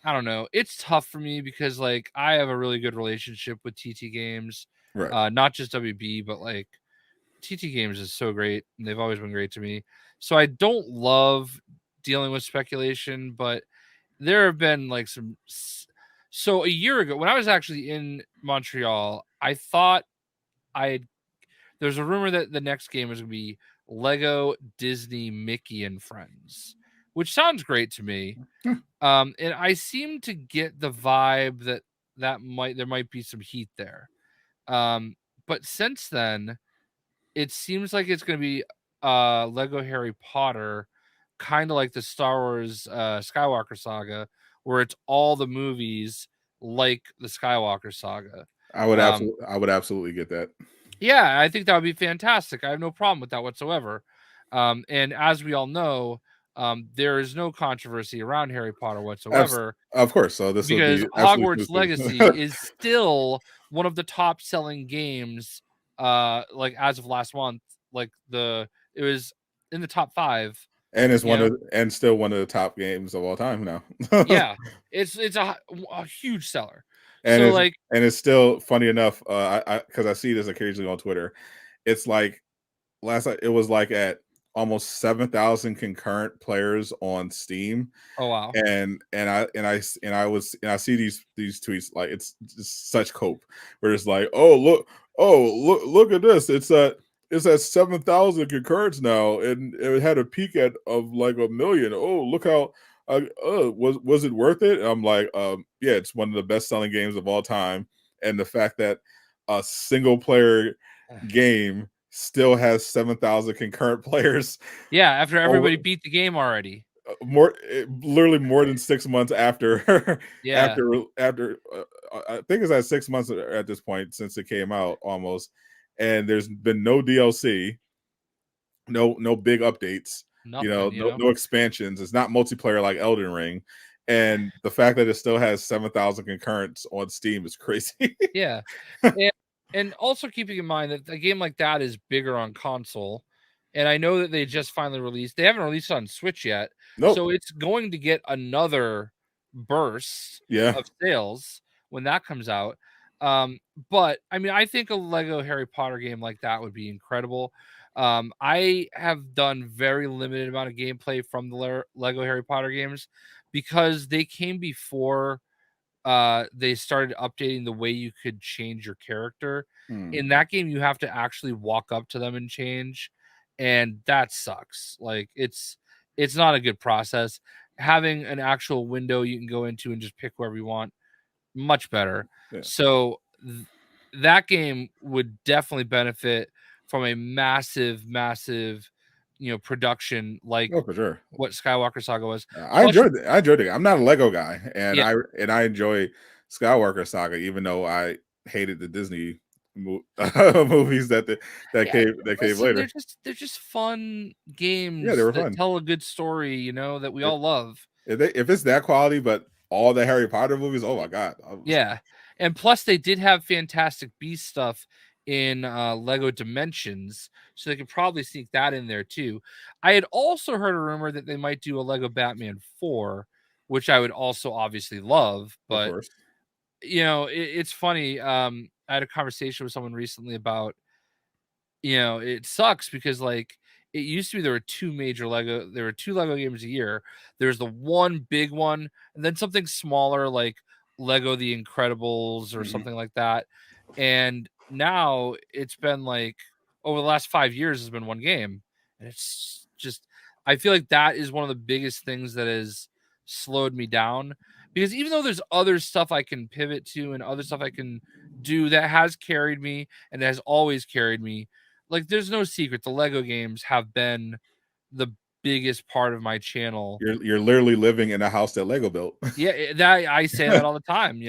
I don't know. It's tough for me because like I have a really good relationship with TT Games, Right. not just WB, but like TT Games is so great and they've always been great to me. So I don't love dealing with speculation, but there have been like some. So a year ago, when I was actually in Montreal, I thought I had. There's a rumor that the next game is going to be Lego Disney Mickey and Friends, which sounds great to me. And I seem to get the vibe that there might be some heat there. But since then, it seems like it's going to be Lego Harry Potter, kind of like the Star Wars Skywalker saga, where it's all the movies like the Skywalker saga. I would absolutely get that. Yeah, I think that would be fantastic. I have no problem with that whatsoever. And as we all know, there is no controversy around Harry Potter whatsoever. Of course. So this would because be absolutely Hogwarts Legacy is still one of the top selling games. Like as of last month, like it was in the top 5, and it's still one of the top games of all time now. Yeah, it's a huge seller. And So like, it's still funny enough. Because I see this occasionally on Twitter. It's like last night it was like at almost 7,000 concurrent players on Steam. oh wow. And I see these tweets, like it's just such cope where it's like, look at this. It's at 7,000 concurrents now, and it had a peak of like 1 million. Oh, look how was it worth it? And I'm like, yeah, it's one of the best selling games of all time. And the fact that a single player game still has 7,000 concurrent players. Yeah, after everybody beat the game already. Literally more than 6 months after. Yeah. after I think it's at 6 months at this point since it came out almost, and there's been no DLC, no big updates. Nothing, no expansions. It's not multiplayer like Elden Ring. And the fact that it still has 7,000 concurrents on Steam is crazy. Yeah. And also keeping in mind that a game like that is bigger on console. And I know that they just finally released. They haven't released it on Switch yet. Nope. So it's going to get another burst of sales when that comes out. But I mean, I think a Lego Harry Potter game like that would be incredible. I have done very limited amount of gameplay from the Lego Harry Potter games because they came before they started updating the way you could change your character. In that game, you have to actually walk up to them and change, and that sucks. Like it's not a good process. Having an actual window you can go into and just pick wherever you want, much better. Yeah. So that game would definitely benefit from a massive production like for sure. what Skywalker Saga was. I enjoyed it. I'm not a Lego guy, and I enjoy Skywalker Saga, even though I hated the Disney movies that came later. They're just fun games. Yeah, they were that fun. Tell a good story, that we all love. If it's that quality, but all the Harry Potter movies, oh my god. Yeah, and plus they did have Fantastic Beasts stuff in Lego Dimensions, so they could probably sneak that in there too. I had also heard a rumor that they might do a Lego Batman 4, which I would also obviously love, but of course. it's funny. I had a conversation with someone recently about, it sucks because like it used to be there were two Lego games a year. There's the one big one and then something smaller like Lego The Incredibles or something like that. And now it's been like over the last 5 years has been one game. And it's just, I feel like that is one of the biggest things that has slowed me down, because even though there's other stuff I can pivot to and other stuff I can do that has carried me and has always carried me, like there's no secret the Lego games have been the biggest part of my channel. You're literally living in a house that Lego built. Yeah, that I say that all the time,